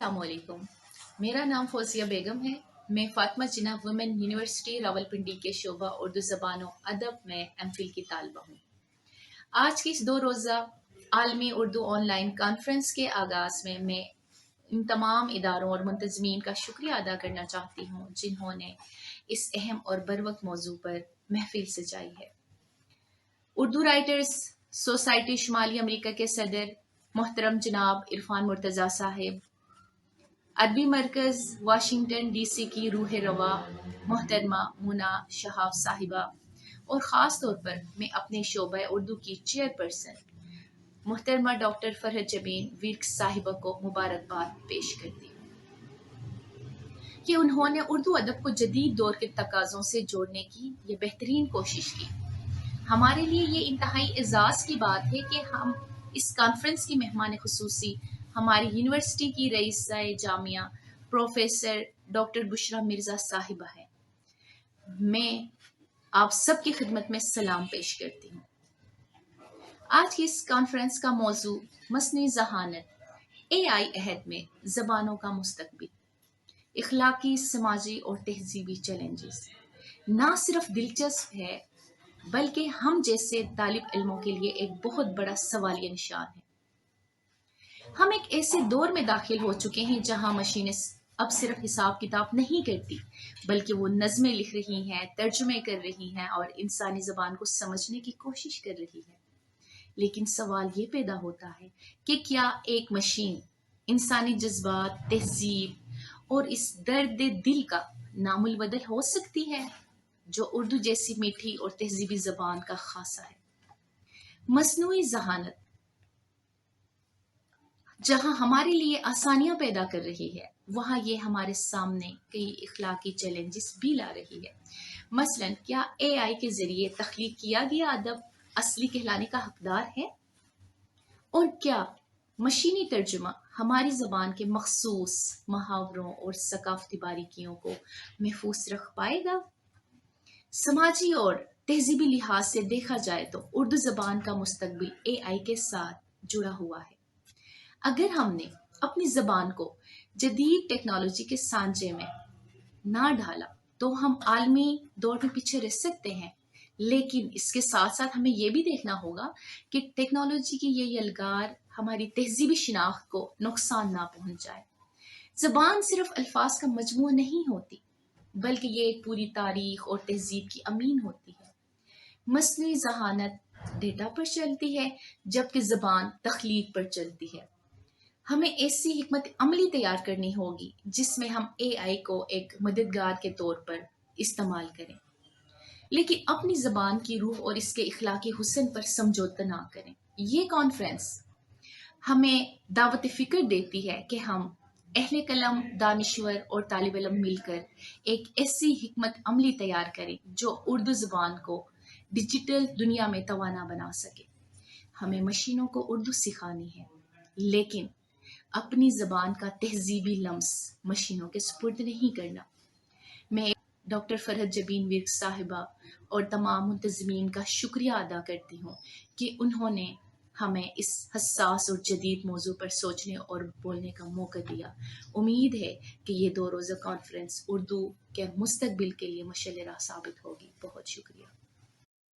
अस्सलामुअलैकुम। मेरा नाम फौजिया बेगम है। मैं फातिमा जिन्ना वुमेन यूनिवर्सिटी रावलपिंडी के शोबा उर्दू ज़बानों अदब में एमफिल की तालिबा हूँ। आज की इस 2 रोज़ा आलमी उर्दू ऑनलाइन कॉन्फ्रेंस के आगाज़ में मैं इन तमाम इदारों और मुंतज़मीन का शुक्रिया अदा करना चाहती हूँ जिन्होंने इस अहम और बरवक्त मौजू पर महफिल सजाई है। उर्दू राइटर्स सोसाइटी शुमाली अमरीका के सदर मोहतरम जनाब इरफान मुर्तज़ा साहिब, अरबी मरकज़ वाशिंगटन डीसी की रूह रवा मोहतरमा मुना शहाब साहिबा और ख़ास तौर पर मैं अपने शोबा उर्दू की चेयरपर्सन मोहतरमा डॉक्टर फरहत जबीन विर्क साहिबा को मुबारकबाद पेश करती हूँ कि उन्होंने उर्दू अदब को जदीद दौर के तकाज़ों से जोड़ने की ये बेहतरीन कोशिश की। हमारे लिए ये इंतहाई एजाज़ की बात है कि हम इस कॉन्फ्रेंस की मेहमान खुसूसी हमारी यूनिवर्सिटी की रईस-ए जामिया प्रोफेसर डॉक्टर बुशरा मिर्ज़ा साहिबा है। मैं आप सबकी खिदमत में सलाम पेश करती हूँ। आज की इस कॉन्फ्रेंस का मौजू मसनूई ज़हानत AI अहद में ज़बानों का मुस्तकबिल, इखलाकी, समाजी और तहजीबी चैलेंजेस ना सिर्फ दिलचस्प है बल्कि हम जैसे तालिब इल्मों के लिए एक बहुत बड़ा सवालिया निशान है। हम एक ऐसे दौर में दाखिल हो चुके हैं जहां मशीनें अब सिर्फ हिसाब किताब नहीं करती बल्कि वो नज़में लिख रही हैं, तर्जुमे कर रही हैं और इंसानी ज़बान को समझने की कोशिश कर रही है। लेकिन सवाल ये पैदा होता है कि क्या एक मशीन इंसानी जज्बात, तहजीब और इस दर्द दिल का नामुल बदल हो सकती है जो उर्दू जैसी मीठी और तहजीबी ज़बान का खासा है। मसनूई ज़हानत जहां हमारे लिए आसानियां पैदा कर रही है वहां ये हमारे सामने कई इखलाकी चैलेंजेस भी ला रही है। मसलन क्या AI के जरिए तख्लीक किया गया अदब असली कहलाने का हकदार है और क्या मशीनी तर्जुमा हमारी ज़बान के मखसूस मुहावरों और सकाफती बारीकियों को महफूज रख पाएगा। समाजी और तहजीबी लिहाज से देखा जाए तो उर्दू ज़बान का मुस्तकबिल AI के साथ जुड़ा हुआ है। अगर हमने अपनी ज़बान को जदीद टेक्नोलॉजी के सांचे में ना ढाला तो हम आलमी दौर में पीछे रह सकते हैं। लेकिन इसके साथ साथ हमें ये भी देखना होगा कि टेक्नोलॉजी की ये यलगार हमारी तहजीबी शिनाख्त को नुकसान ना पहुंचाए। ज़बान सिर्फ अल्फाज का मजमू नहीं होती बल्कि ये एक पूरी तारीख और तहजीब की अमीन होती है। मसनूई ज़हानत डेटा पर चलती है जबकि ज़बान तख्लीक पर चलती है। हमें ऐसी हिकमत अमली तैयार करनी होगी जिसमें हम AI को एक मददगार के तौर पर इस्तेमाल करें लेकिन अपनी ज़बान की रूह और इसके इखलाकी हुस्न पर समझौता ना करें। ये कॉन्फ्रेंस हमें दावत फ़िक्र देती है कि हम अहले कलम, दानिश्वर और तालिब इल्म मिलकर एक ऐसी हिकमत अमली तैयार करें जो उर्दू ज़बान को डिजिटल दुनिया में तवाना बना सके। हमें मशीनों को उर्दू सिखानी है लेकिन अपनी ज़बान का तहजीबी लम्स मशीनों के सुपुर्द नहीं करना। मैं डॉक्टर फरहत जबीन विर्क साहिबा और तमाम मुंतज़मीन का शुक्रिया अदा करती हूँ कि उन्होंने हमें इस हसास और जदीद मौजू पर सोचने और बोलने का मौका दिया। उम्मीद है कि ये 2 रोज़ा कॉन्फ्रेंस उर्दू के मुस्तकबिल के लिए मशअल राह साबित होगी। बहुत शुक्रिया।